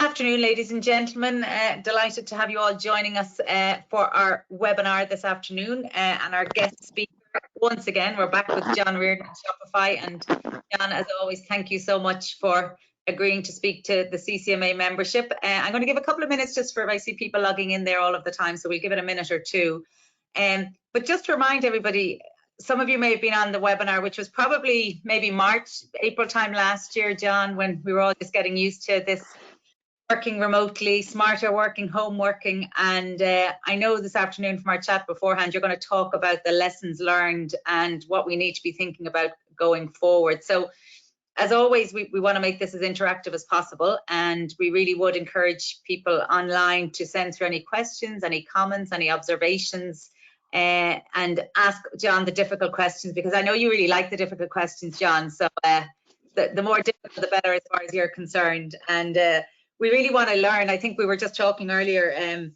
Afternoon, ladies and gentlemen. Delighted to have you all joining us for our webinar this afternoon. And our guest speaker, once again, we're back with John Riordan at Shopify. And John, as always, thank you so much for agreeing to speak to the CCMA membership. I'm going to give a couple of minutes just for, I see people logging in there all of the time, so we'll give it a minute or two. But just to remind everybody, some of you may have been on the webinar, which was probably maybe March, April time last year, John, when we were all just getting used to this working remotely, smarter working, home working. And I know this afternoon from our chat beforehand, you're going to talk about the lessons learned and what we need to be thinking about going forward. So as always, we want to make this as interactive as possible. And we really would encourage people online to send through any questions, any comments, any observations, and ask John the difficult questions, because I know you really like the difficult questions, John. So the more difficult, the better as far as you're concerned. And we really want to learn. I think we were just talking earlier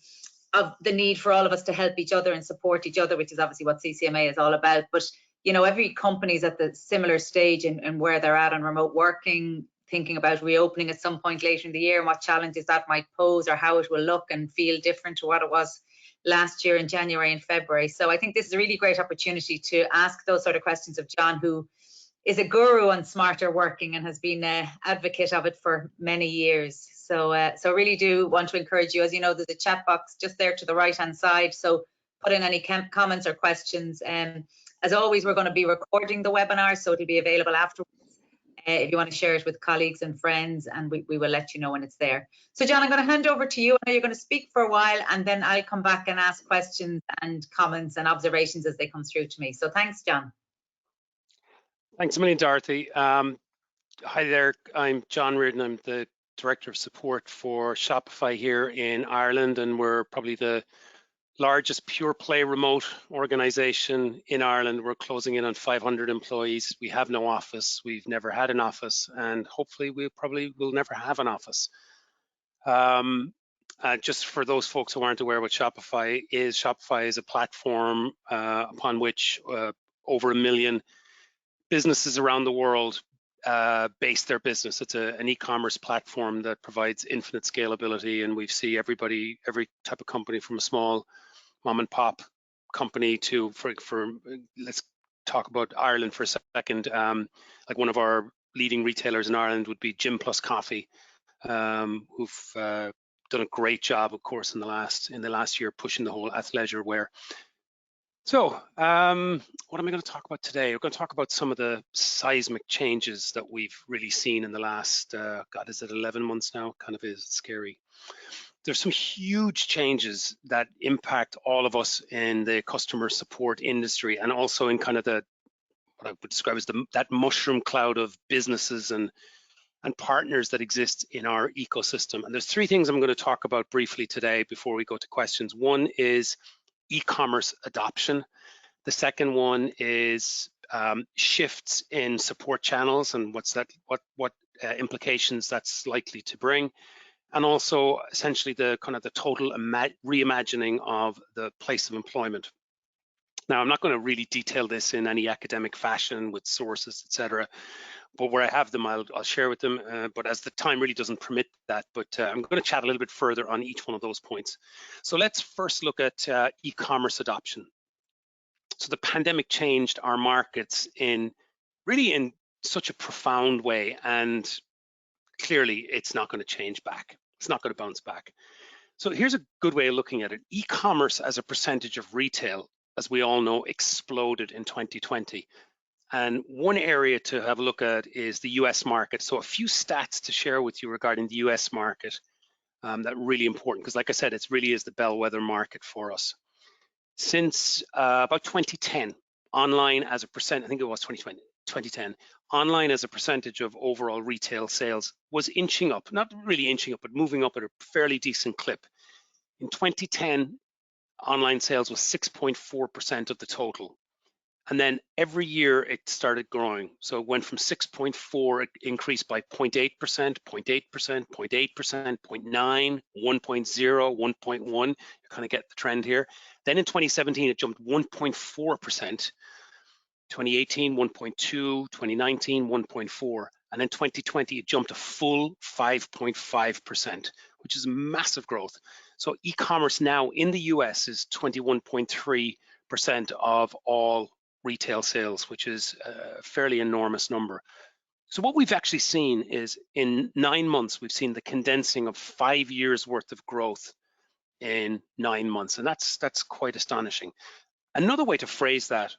of the need for all of us to help each other and support each other, which is obviously what CCMA is all about. But, you know, every company is at the similar stage in where they're at on remote working, thinking about reopening at some point later in the year and what challenges that might pose or how it will look and feel different to what it was last year in January and February. So I think this is a really great opportunity to ask those sort of questions of John, who is a guru on smarter working and has been an advocate of it for many years. So really do want to encourage you. As you know, there's a chat box just there to the right-hand side. So put in any comments or questions. As always, we're going to be recording the webinar, so it'll be available afterwards if you want to share it with colleagues and friends, and we will let you know when it's there. So John, I'm going to hand over to you. I know you're going to speak for a while, and then I'll come back and ask questions and comments and observations as they come through to me. So thanks, John. Thanks a million, Dorothy. Hi there, I'm John Riordan. I'm the Director of Support for Shopify here in Ireland, and we're probably the largest pure play remote organization in Ireland. We're closing in on 500 employees. We have no office. We've never had an office, and hopefully we probably will never have an office. Just for those folks who aren't aware what Shopify is a platform upon which over 1 million businesses around the world base their business. It's an e-commerce platform that provides infinite scalability, and we see every type of company from a small mom and pop company to, for let's talk about Ireland for a second. Like one of our leading retailers in Ireland would be Gym Plus Coffee, who've done a great job, of course, in the last year pushing the whole athleisure wear. So what am I going to talk about today? We're going to talk about some of the seismic changes that we've really seen in the last, God, is it 11 months now? Kind of is scary. There's some huge changes that impact all of us in the customer support industry, and also in kind of what I would describe as that mushroom cloud of businesses and partners that exist in our ecosystem. And there's three things I'm going to talk about briefly today before we go to questions. One is e-commerce adoption. The second one is shifts in support channels and what implications that's likely to bring, and also essentially the kind of the total reimagining of the place of employment. Now, I'm not going to really detail this in any academic fashion with sources, etc., but where I have them, I'll share with them. But as the time really doesn't permit that, but I'm going to chat a little bit further on each one of those points. So let's first look at e-commerce adoption. So the pandemic changed our markets in such a profound way, and clearly it's not going to change back. It's not going to bounce back. So here's a good way of looking at it. E-commerce as a percentage of retail, as we all know, exploded in 2020. And one area to have a look at is the US market. So a few stats to share with you regarding the US market that are really important, because like I said, it really is the bellwether market for us. Since about 2010, online as a percent, I think it was 2010, online as a percentage of overall retail sales was inching up, not really inching up, but moving up at a fairly decent clip. In 2010, online sales was 6.4% of the total. And then every year it started growing. So it went from 6.4, it increased by 0.8%, 0.8%, 0.8%, 0.9, 1.0, 1.1. You kind of get the trend here. Then in 2017, it jumped 1.4%. 2018, 1.2, 2019, 1.4, and in 2020, it jumped a full 5.5%, which is massive growth. So e-commerce now in the US is 21.3% of all retail sales, which is a fairly enormous number. So what we've actually seen is in 9 months, we've seen the condensing of 5 years worth of growth in 9 months, and that's quite astonishing. Another way to phrase that,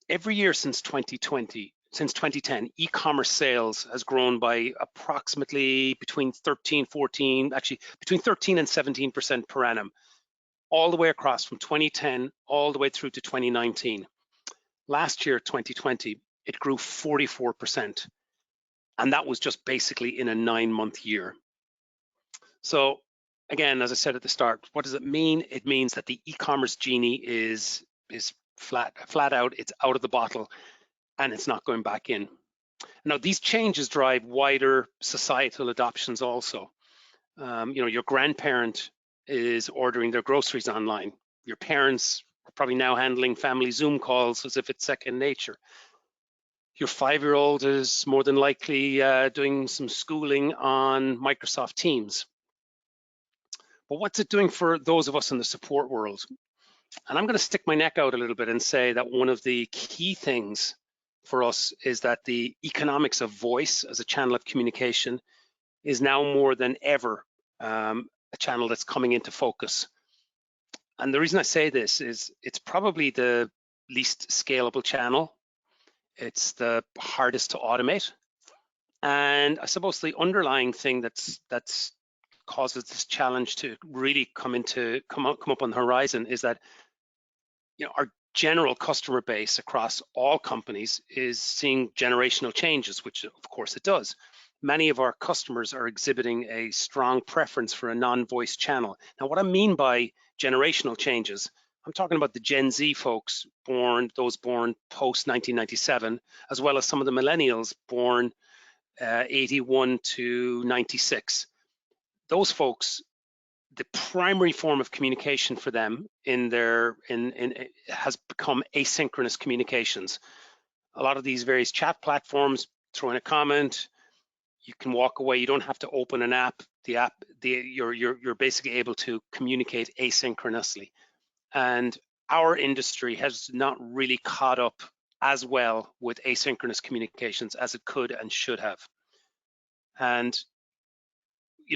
every year since 2010, e-commerce sales has grown by approximately between 13 and 17% per annum, all the way across from 2010 all the way through to 2019. Last year, 2020, it grew 44%, and that was just basically in a 9-month year. So again, as I said at the start, what does it mean? It means that the e-commerce genie is flat out, it's out of the bottle, and it's not going back in. Now, these changes drive wider societal adoptions also. Your grandparent is ordering their groceries online. Your parents are probably now handling family Zoom calls as if it's second nature. Your 5-year-old is more than likely doing some schooling on Microsoft Teams. But what's it doing for those of us in the support world? And I'm going to stick my neck out a little bit and say that one of the key things for us is that the economics of voice as a channel of communication is now more than ever a channel that's coming into focus. And the reason I say this is it's probably the least scalable channel. It's the hardest to automate. And I suppose the underlying thing that's causes this challenge to really come up on the horizon is that our general customer base across all companies is seeing generational changes, which of course it does. Many of our customers are exhibiting a strong preference for a non-voice channel. Now, what I mean by generational changes, I'm talking about the Gen Z folks those born post 1997, as well as some of the millennials born 81 to 96. Those folks, the primary form of communication for them has become asynchronous communications. A lot of these various chat platforms, throw in a comment, you can walk away. You don't have to open an app. You're basically able to communicate asynchronously. And our industry has not really caught up as well with asynchronous communications as it could and should have. And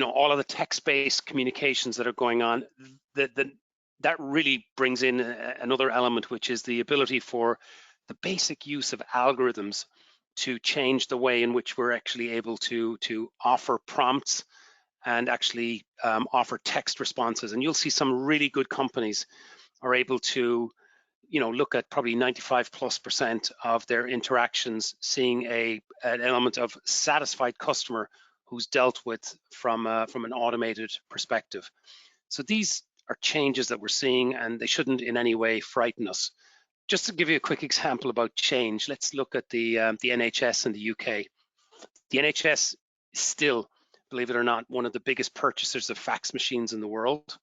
all of the text-based communications that are going on, that really brings in another element, which is the ability for the basic use of algorithms to change the way in which we're actually able to offer prompts and actually offer text responses. And you'll see some really good companies are able to look at probably 95+% of their interactions seeing an element of satisfied customer who's dealt with from an automated perspective. So these are changes that we're seeing, and they shouldn't in any way frighten us. Just to give you a quick example about change, let's look at the NHS in the UK. The NHS is still, believe it or not, one of the biggest purchasers of fax machines in the world.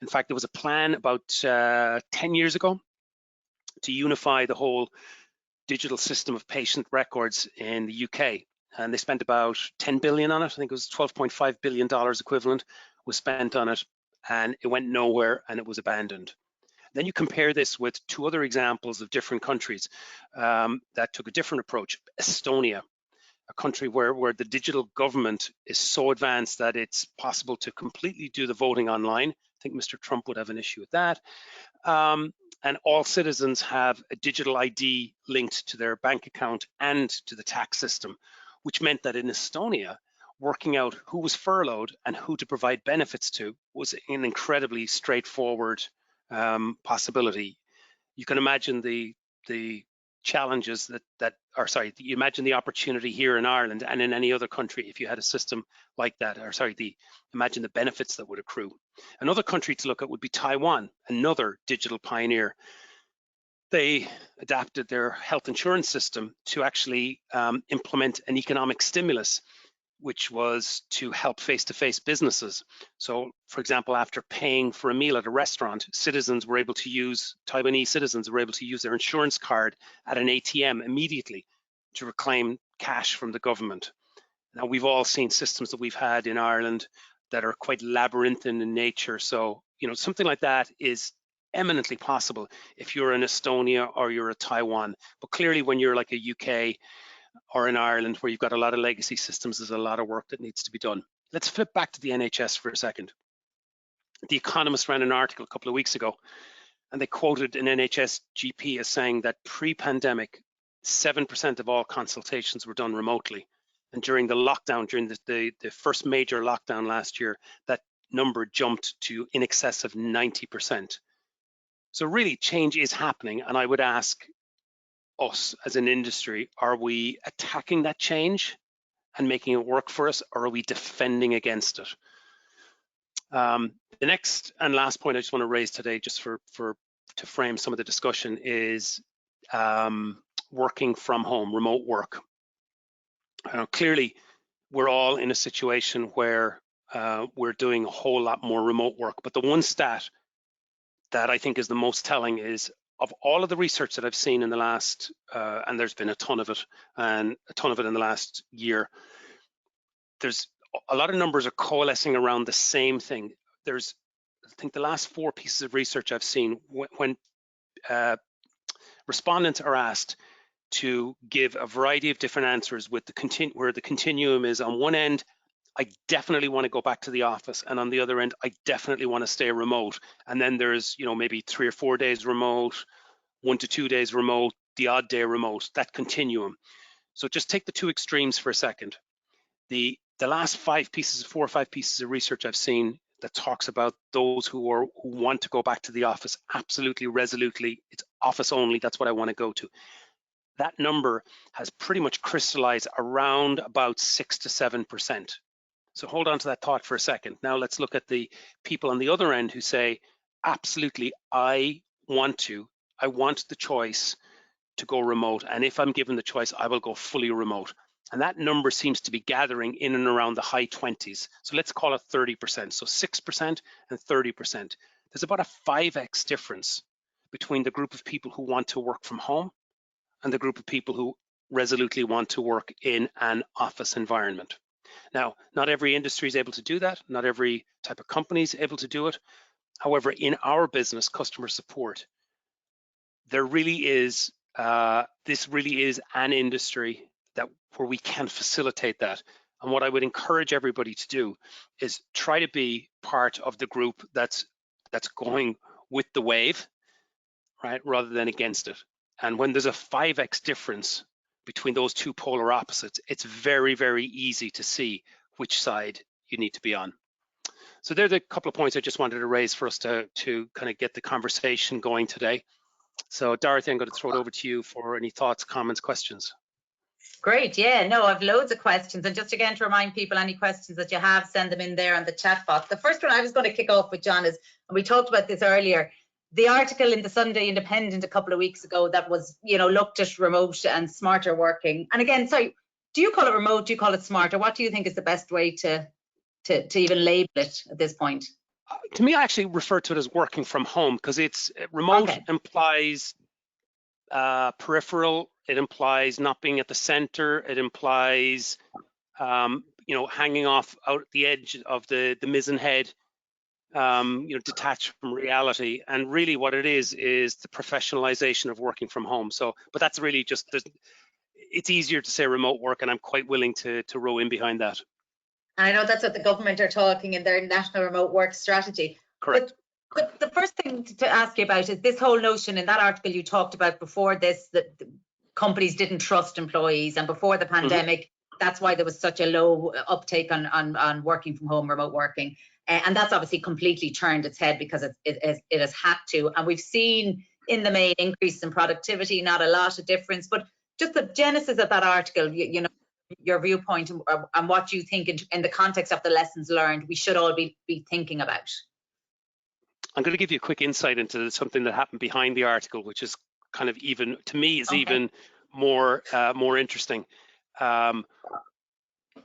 In fact, there was a plan about 10 years ago to unify the whole digital system of patient records in the UK. And they spent about 10 billion on it. I think it was $12.5 billion equivalent was spent on it, and it went nowhere and it was abandoned. Then you compare this with 2 other examples of different countries that took a different approach. Estonia, a country where the digital government is so advanced that it's possible to completely do the voting online. I think Mr. Trump would have an issue with that. And all citizens have a digital ID linked to their bank account and to the tax system, which meant that in Estonia, working out who was furloughed and who to provide benefits to was an incredibly straightforward possibility. You can imagine the challenges you imagine the opportunity here in Ireland and in any other country if you had a system like that, imagine the benefits that would accrue. Another country to look at would be Taiwan, another digital pioneer. They adapted their health insurance system to actually implement an economic stimulus. which was to help face-to-face businesses. So, for example, after paying for a meal at a restaurant, Taiwanese citizens were able to use their insurance card at an ATM immediately to reclaim cash from the government. Now, we've all seen systems that we've had in Ireland that are quite labyrinthine in nature. So, something like that is eminently possible if you're in Estonia or you're a Taiwan. But clearly, when you're like a UK or in Ireland, where you've got a lot of legacy systems, there's a lot of work that needs to be done. Let's flip back to the NHS for a second. The Economist ran an article a couple of weeks ago, and they quoted an NHS GP as saying that pre-pandemic, 7% of all consultations were done remotely. And during the lockdown, during the first major lockdown last year, that number jumped to in excess of 90%. So really, change is happening, and I would ask us as an industry, are we attacking that change and making it work for us, or are we defending against it? The next and last point I just want to raise today, just to frame some of the discussion, is working from home, remote work. Clearly, we're all in a situation where we're doing a whole lot more remote work, but the one stat that I think is the most telling is, of all of the research that I've seen in the last, and there's been a ton of it in the last year, there's a lot of numbers are coalescing around the same thing. I think the last 4 pieces of research I've seen, when respondents are asked to give a variety of different answers with where the continuum is, on one end, I definitely want to go back to the office, and on the other end, I definitely want to stay remote. And then there's, maybe 3 or 4 days remote, 1 to 2 days remote, the odd day remote, that continuum. So just take the two extremes for a second. The last 4 or 5 pieces of research I've seen that talks about those who want to go back to the office, absolutely, resolutely, it's office only, that's what I want to go to. That number has pretty much crystallized around about 6 to 7%. So hold on to that thought for a second. Now let's look at the people on the other end who say, absolutely, I want the choice to go remote. And if I'm given the choice, I will go fully remote. And that number seems to be gathering in and around the high 20s. So let's call it 30%. So 6% and 30%. There's about a 5x difference between the group of people who want to work from home and the group of people who resolutely want to work in an office environment. Now, not every industry is able to do that. Not every type of company is able to do it. However, in our business, customer support, there really is, this really is an industry where we can facilitate that. And what I would encourage everybody to do is try to be part of the group that's going with the wave, right, rather than against it. And when there's a 5x difference between those two polar opposites, it's very, very easy to see which side you need to be on. So there are the couple of points I just wanted to raise for us to kind of get the conversation going today. So Dorothy, I'm going to throw it over to you for any thoughts, comments, questions. Great, yeah, no, I've loads of questions. And just again to remind people, any questions that you have, send them in there on the chat box. The first one I was going to kick off with, John, is, and we talked about this earlier, the article in the Sunday Independent a couple of weeks ago that was, looked at remote and smarter working. And again, sorry, do you call it remote? Do you call it smarter? What do you think is the best way to even label it at this point? To me, I actually refer to it as working from home, because it's remote. Okay. Implies peripheral. It implies not being at the center. It implies, hanging off out the edge of the mizzen head, detached from reality. And really what it is the professionalization of working from home. So, but that's really just, it's easier to say remote work, and I'm quite willing to row in behind that. I know that's what the government are talking in their national remote work strategy. Correct. But the first thing to ask you about is this whole notion in that article you talked about before this, that companies didn't trust employees, and before the pandemic, that's why there was such a low uptake on working from home, remote working. And that's obviously completely turned its head because it has had to. And we've seen in the main increase in productivity, not a lot of difference, but just the genesis of that article, your viewpoint and what you think in the context of the lessons learned we should all be thinking about. I'm going to give you a quick insight into something that happened behind the article, which is kind of even, to me, is even more interesting.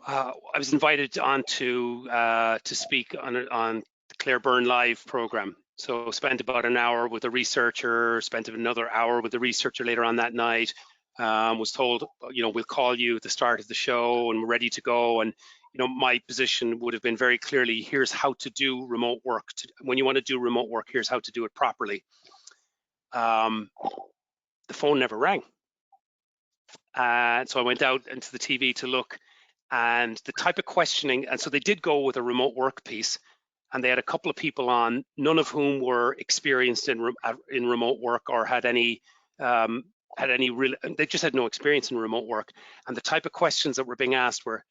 I was invited on to speak on the Claire Byrne Live program. So spent about an hour with a researcher, spent another hour with the researcher later on that night. Was told, we'll call you at the start of the show and we're ready to go. And, my position would have been very clearly, here's how to do remote work. When you want to do remote work, here's how to do it properly. The phone never rang. So I went out into the TV to look, and the type of questioning, and so they did go with a remote work piece, and they had a couple of people on, none of whom were experienced in remote work or had any real, they just had no experience in remote work. And the type of questions that were being asked were,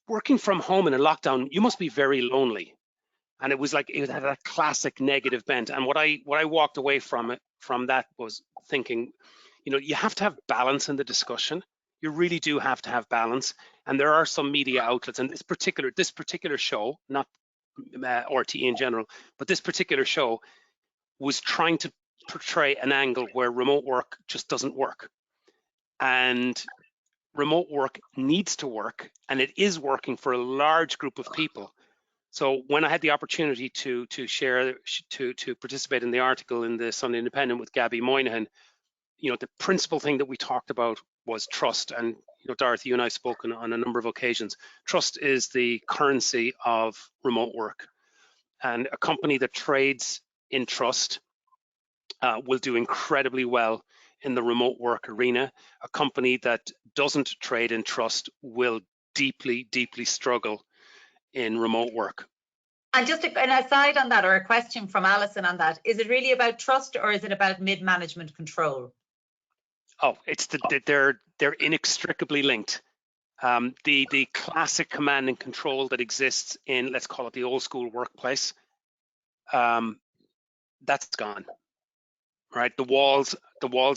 working from home in a lockdown, you must be very lonely. And it was like, it had a classic negative bent. And what I walked away from that was thinking, you have to have balance in the discussion. You really do have to have balance. And there are some media outlets, and this particular show, not RTE in general, but this particular show was trying to portray an angle where remote work just doesn't work. And remote work needs to work, and it is working for a large group of people. So when I had the opportunity to participate in the article in the Sunday Independent with Gabby Moynihan, the principal thing that we talked about was trust. And Dorothy, you and I have spoken on a number of occasions. Trust is the currency of remote work, and a company that trades in trust will do incredibly well in the remote work arena. A company that doesn't trade in trust will deeply, deeply struggle in remote work. And just an aside on that, or a question from Alison on that, is it really about trust or is it about mid-management control? Oh, they're inextricably linked. The classic command and control that exists in, let's call it the old school workplace, that's gone. Right, the walls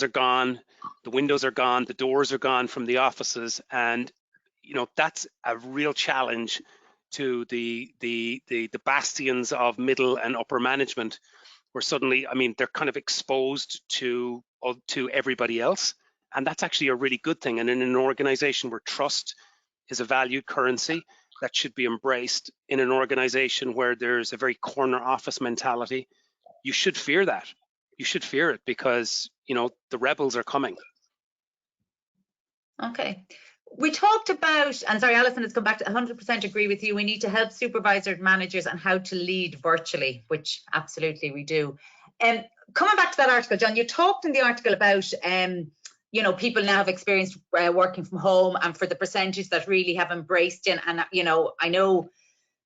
are gone, the windows are gone, the doors are gone from the offices, and that's a real challenge to the bastions of middle and upper management, where suddenly, they're kind of exposed to everybody else, and that's actually a really good thing. And in an organization where trust is a valued currency, that should be embraced. In an organization where there's a very corner office mentality, you should fear that. You should fear it, because the rebels are coming. Okay. We talked about, and sorry, Alison has come back to 100% agree with you. We need to help supervisors, managers, and how to lead virtually, which absolutely we do. Coming back to that article, John, you talked in the article about, people now have experienced working from home, and for the percentage that really have embraced it. And, I know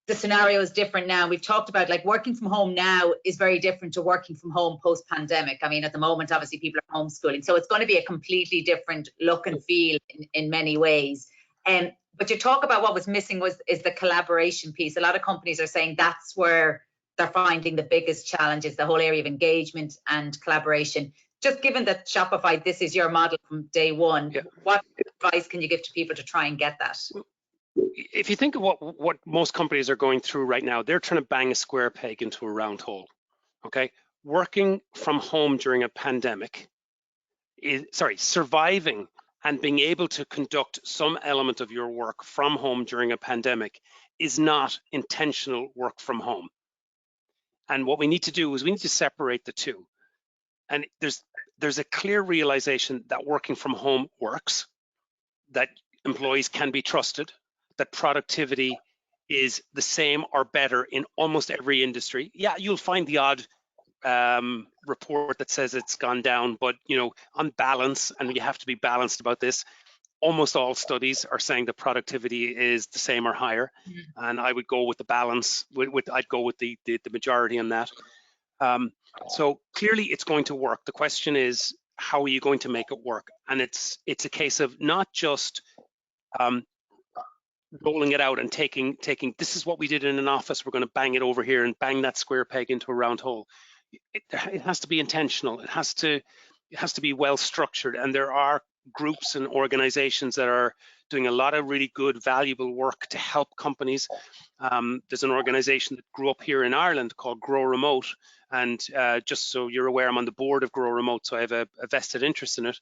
the scenario is different now. We've talked about, like, working from home now is very different to working from home post-pandemic. At the moment, obviously, people are homeschooling, so it's going to be a completely different look and feel in many ways. But you talk about what was missing is the collaboration piece. A lot of companies are saying that's where they're finding the biggest challenges, the whole area of engagement and collaboration. Just given that Shopify, this is your model from day one, What advice can you give to people to try and get that? If you think of what most companies are going through right now, they're trying to bang a square peg into a round hole. Okay, working from home during a pandemic surviving and being able to conduct some element of your work from home during a pandemic is not intentional work from home. And what we need to do is we need to separate the two. And there's a clear realization that working from home works, that employees can be trusted, that productivity is the same or better in almost every industry. Yeah, you'll find the odd report that says it's gone down, but on balance, and you have to be balanced about this, almost all studies are saying that productivity is the same or higher. And I would go with the balance. I'd go with the majority on that. So clearly, it's going to work. The question is, how are you going to make it work? And it's a case of not just rolling it out and taking this is what we did in an office, we're going to bang it over here and bang that square peg into a round hole. It has to be intentional. It has to be well structured, and there are groups and organizations that are doing a lot of really good, valuable work to help companies. There's an organization that grew up here in Ireland called Grow Remote, and just so you're aware, I'm on the board of Grow Remote, so I have a vested interest in it.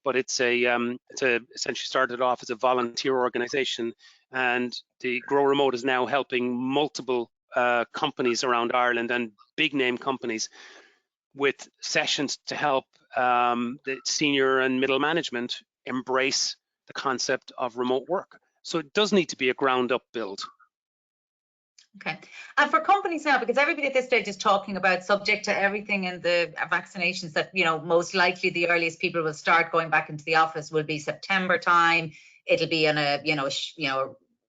but it's essentially started off as a volunteer organization, and the Grow Remote is now helping multiple companies around Ireland and big name companies with sessions to help the senior and middle management embrace the concept of remote work. So it does need to be a ground up build. Okay. And for companies now, because everybody at this stage is talking about, subject to everything in the vaccinations, that, you know, most likely the earliest people will start going back into the office will be September time. It'll be on a,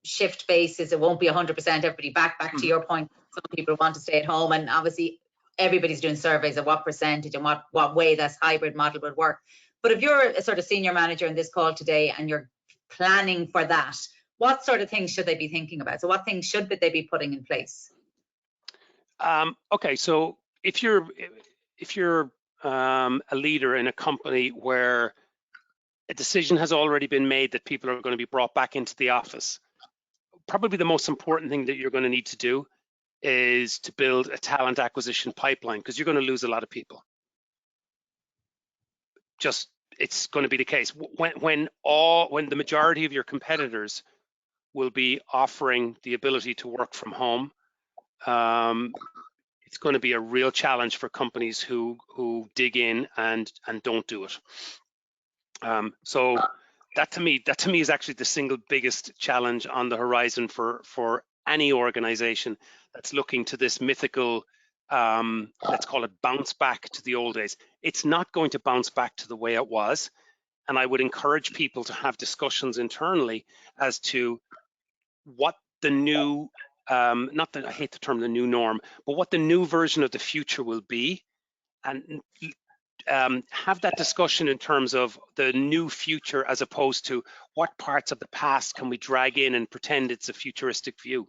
shift basis. It won't be 100% everybody back to your point. Some people want to stay at home, and obviously everybody's doing surveys of what percentage and what way this hybrid model would work. But if you're a sort of senior manager in this call today and you're planning for that, what sort of things should they be thinking about? So what things should they be putting in place? Okay, so if you're a leader in a company where a decision has already been made that people are going to be brought back into the office, probably the most important thing that you're going to need to do is to build a talent acquisition pipeline, because you're going to lose a lot of people. It's going to be the case when the majority of your competitors will be offering the ability to work from home. It's going to be a real challenge for companies who dig in and don't do it. So that to me is actually the single biggest challenge on the horizon for any organization that's looking to this mythical, let's call it, bounce back to the old days. It's not going to bounce back to the way it was. And I would encourage people to have discussions internally as to what the new, I hate the term the new norm, but what the new version of the future will be, and have that discussion in terms of the new future as opposed to what parts of the past can we drag in and pretend it's a futuristic view.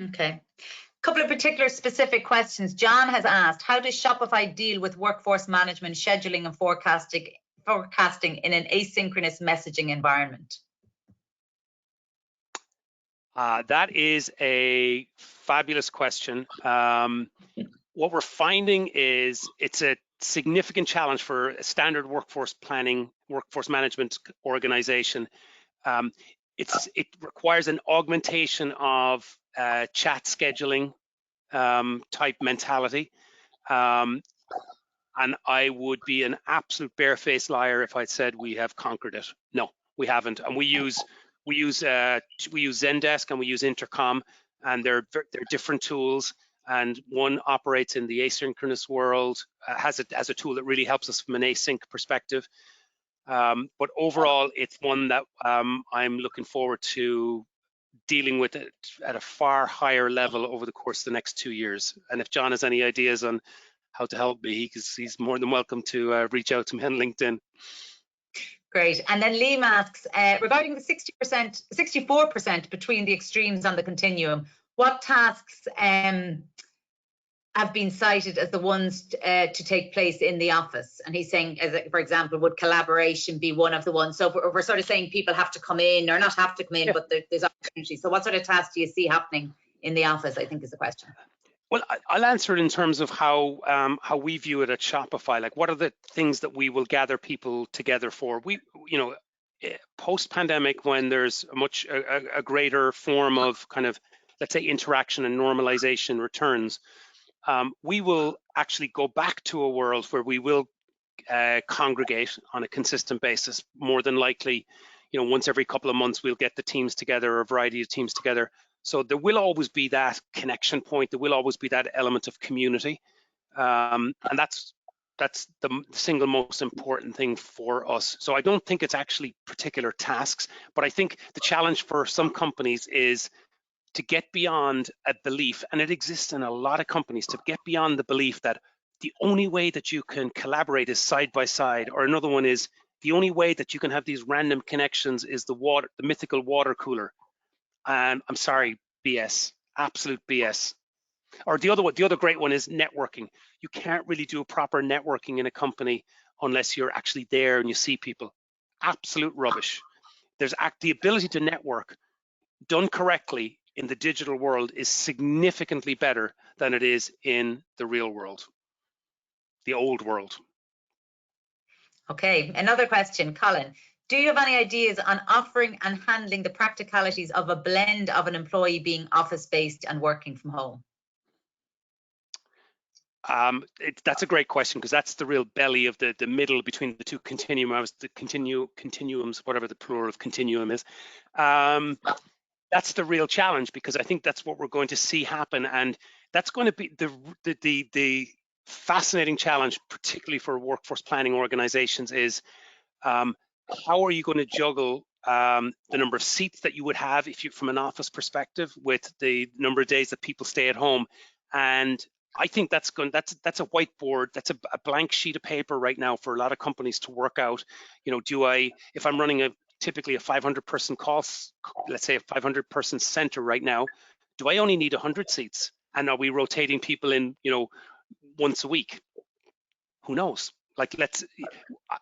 Okay. Couple of particular specific questions. John has asked, how does Shopify deal with workforce management, scheduling and forecasting in an asynchronous messaging environment? That is a fabulous question. What we're finding is it's a significant challenge for a standard workforce management organization. It requires an augmentation of chat scheduling type mentality. And I would be an absolute barefaced liar if I said we have conquered it. No, we haven't. And we use Zendesk and we use Intercom, and they're different tools. And one operates in the asynchronous world, has a tool that really helps us from an async perspective. But overall, it's one that I'm looking forward to dealing with it at a far higher level over the course of the next 2 years. And if John has any ideas on how to help me, he's more than welcome to reach out to me on LinkedIn. Great. And then Liam asks, regarding the 64% between the extremes on the continuum, what tasks have been cited as the ones to take place in the office? And he's saying, for example, would collaboration be one of the ones? So we're sort of saying people have to come in, or not have to come in, but there's opportunity. So what sort of tasks do you see happening in the office, I think, is the question. Well, I'll answer it in terms of how we view it at Shopify. Like, what are the things that we will gather people together for? Post-pandemic, when there's a greater form of kind of, let's say, interaction and normalization returns, we will actually go back to a world where we will congregate on a consistent basis. More than likely, once every couple of months, we'll get the teams together, or a variety of teams together. So there will always be that connection point. There will always be that element of community, and that's the single most important thing for us. So I don't think it's actually particular tasks, but I think the challenge for some companies is to get beyond a belief, and it exists in a lot of companies, to get beyond the belief that the only way that you can collaborate is side by side, or another one is the only way that you can have these random connections is the mythical water cooler. And I'm sorry, BS, absolute BS. Or the other great one is networking. You can't really do a proper networking in a company unless you're actually there and you see people. Absolute rubbish. There's the ability to network done correctly in the digital world is significantly better than it is in the real world, the old world. Okay, another question, Colin. Do you have any ideas on offering and handling the practicalities of a blend of an employee being office-based and working from home? That's a great question, because that's the real belly of the middle between the two continuums, continuums, whatever the plural of continuum is. That's the real challenge, because I think that's what we're going to see happen, and that's going to be the fascinating challenge, particularly for workforce planning organizations, is how are you going to juggle the number of seats that you would have if you, from an office perspective, with the number of days that people stay at home. And I think that's a whiteboard, that's a blank sheet of paper right now for a lot of companies to work out. You know, if I'm running typically a 500 person call, let's say a 500 person center right now, do I only need 100 seats? And are we rotating people in, you know, once a week? Who knows? Like,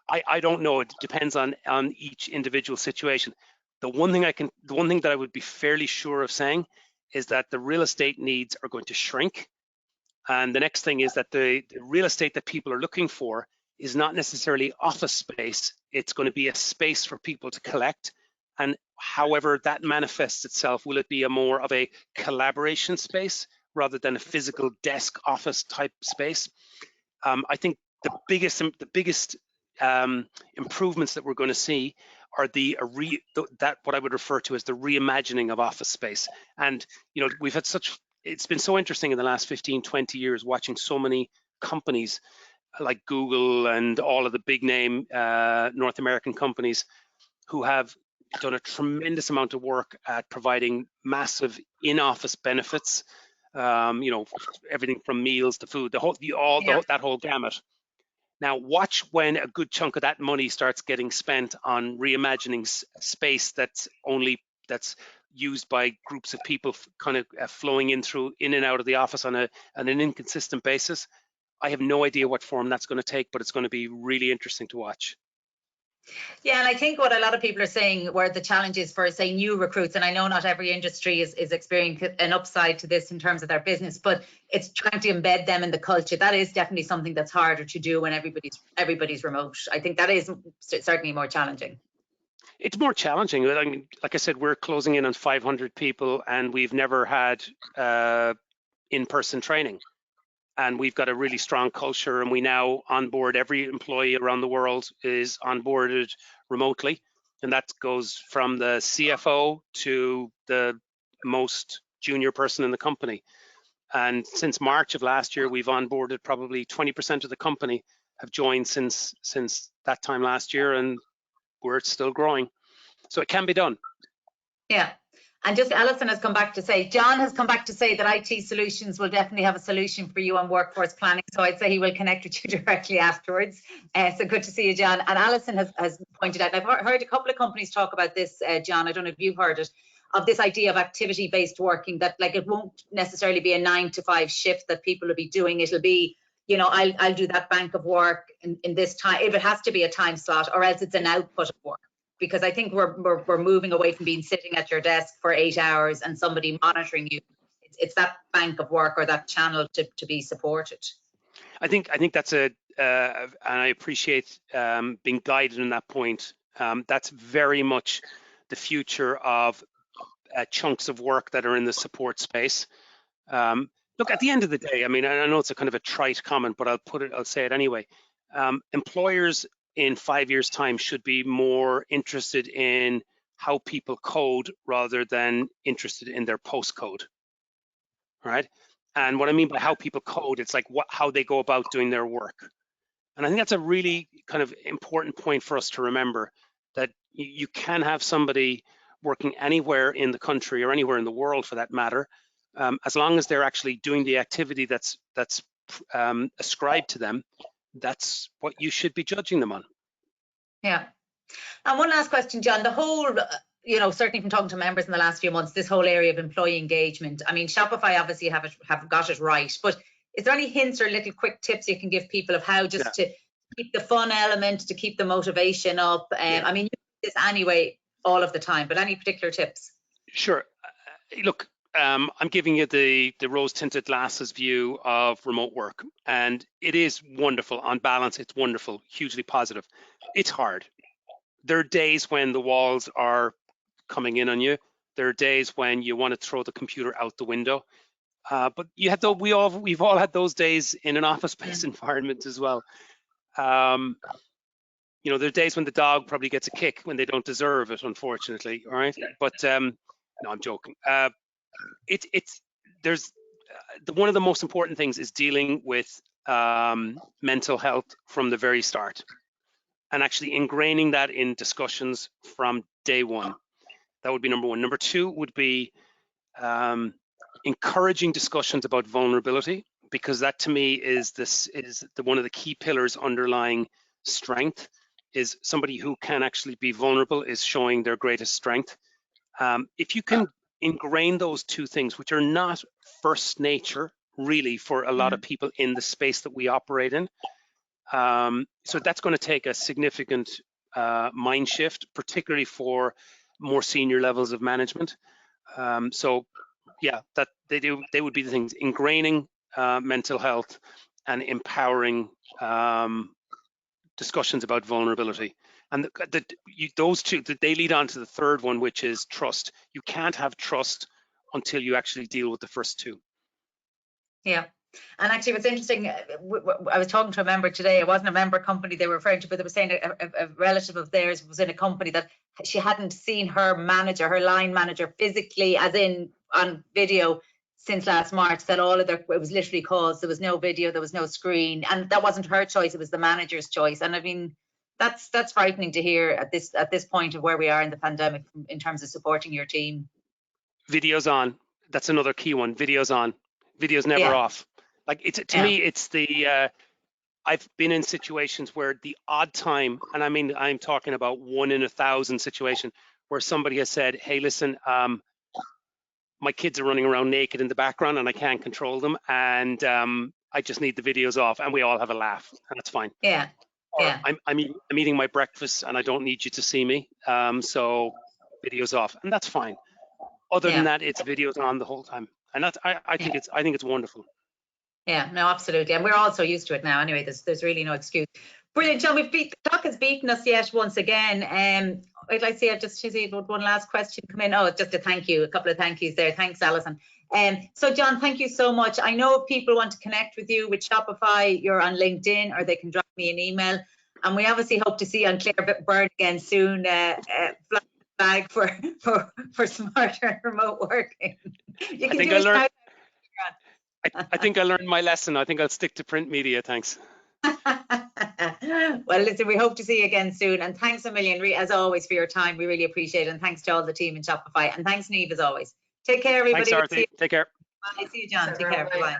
I don't know. It depends on each individual situation. The one thing that I would be fairly sure of saying is that the real estate needs are going to shrink. And the next thing is that the real estate that people are looking for is not necessarily office space. It's going to be a space for people to collect. And however that manifests itself, will it be a more of a collaboration space rather than a physical desk office type space? I think the biggest improvements that we're going to see are that what I would refer to as the reimagining of office space. And you know, we've had it's been so interesting in the last 15, 20 years watching so many companies like Google and all of the big name North American companies who have done a tremendous amount of work at providing massive in-office benefits. You know, everything from meals to food, that whole gamut. Now, watch when a good chunk of that money starts getting spent on reimagining space that's used by groups of people, kind of flowing in and out of the office on an inconsistent basis. I have no idea what form that's going to take, but it's going to be really interesting to watch. Yeah, and I think what a lot of people are saying, where the challenge is for, say, new recruits, and I know not every industry is experiencing an upside to this in terms of their business, but it's trying to embed them in the culture. That is definitely something that's harder to do when everybody's remote. I think that is certainly more challenging. It's more challenging. I mean, like I said, we're closing in on 500 people, and we've never had in-person training. And we've got a really strong culture, and we now onboard every employee around the world is onboarded remotely. And that goes from the CFO to the most junior person in the company. And since March of last year, we've onboarded probably 20% of the company have joined since that time last year, and we're still growing. So it can be done. Yeah. And just Alison has come back to say, John has come back to say that IT Solutions will definitely have a solution for you on workforce planning. So I'd say he will connect with you directly afterwards. So good to see you, John. And Alison has pointed out, and I've heard a couple of companies talk about this, John, I don't know if you've heard it, of this idea of activity-based working, that like it won't necessarily be a 9 to 5 shift that people will be doing. It'll be, you know, I'll do that bank of work in this time, if it has to be a time slot, or else it's an output of work. Because I think we're moving away from being sitting at your desk for 8 hours and somebody monitoring you. It's that bank of work or that channel to be supported. I think that's and I appreciate being guided in that point. That's very much the future of chunks of work that are in the support space. Look, at the end of the day, I mean, I know it's a kind of a trite comment, but I'll say it anyway. Employers in 5 years' time should be more interested in how people code rather than interested in their postcode, right? And what I mean by how people code, it's like how they go about doing their work. And I think that's a really kind of important point for us to remember, that you can have somebody working anywhere in the country or anywhere in the world for that matter, as long as they're actually doing the activity that's ascribed to them. That's what you should be judging them on. Yeah. And one last question, John. The whole, you know, certainly from talking to members in the last few months, this whole area of employee engagement. I mean, Shopify obviously have got it right, but is there any hints or little quick tips you can give people of how just to keep the fun element, to keep the motivation up? I mean, you do this anyway all of the time, but any particular tips? Sure. Look, I'm giving you the rose-tinted glasses view of remote work, and it is wonderful. On balance, it's wonderful, hugely positive. It's hard. There are days when the walls are coming in on you. There are days when you want to throw the computer out the window. But you have to, we've all had those days in an office-based environment as well. You know, there are days when the dog probably gets a kick when they don't deserve it, unfortunately. All right, but no, I'm joking. There's one of the most important things is dealing with mental health from the very start, and actually ingraining that in discussions from day one. That would be number one. Number two would be encouraging discussions about vulnerability, because that to me is one of the key pillars underlying strength. Is somebody who can actually be vulnerable is showing their greatest strength. If you can ingrain those two things, which are not first nature really for a lot of people in the space that we operate in, so that's going to take a significant mind shift, particularly for more senior levels of management. So yeah, that they would be the things: ingraining mental health and empowering discussions about vulnerability. And those two, they lead on to the third one, which is trust. You can't have trust until you actually deal with the first two. Yeah. And actually, what's interesting, I was talking to a member today. It wasn't a member company they were referring to, but they were saying a relative of theirs was in a company that she hadn't seen her manager, her line manager, physically, as in on video, since last March. That all of it was literally calls. There was no video, there was no screen, and that wasn't her choice. It was the manager's choice. And I mean, that's frightening to hear at this point of where we are in the pandemic in terms of supporting your team. Videos on. That's another key one. Videos on. Videos never off. Like to me, it's the I've been in situations where the odd time, and I mean, I'm talking about 1 in 1,000 situation where somebody has said, "Hey, listen, my kids are running around naked in the background and I can't control them, and I just need the videos off," and we all have a laugh, and that's fine. Yeah. Or Yeah. I'm eating my breakfast and I don't need you to see me, so videos off, and that's fine. Other than that, it's videos on the whole time, and that's I think it's wonderful. Yeah, no, absolutely. And we're all so used to it now anyway. There's really no excuse. Brilliant, John. The clock has beaten us yet once again. I'd like to see, just to see one last question come in. Oh, just a thank you, a couple of thank yous there. Thanks, Alison. So John, thank you so much. I know if people want to connect with you with Shopify, you're on LinkedIn, or they can drop me an email. And we obviously hope to see you on Claire Byrne again soon. Flag for smarter remote working. You can I think I learned my lesson. I think I'll stick to print media. Thanks. Well, listen, we hope to see you again soon. And thanks a million, as always, for your time. We really appreciate it. And thanks to all the team in Shopify. And thanks, Niamh, as always. Take care, everybody. Thanks, Arthur. Take care. Bye. See you, John. Take care. Bye-bye.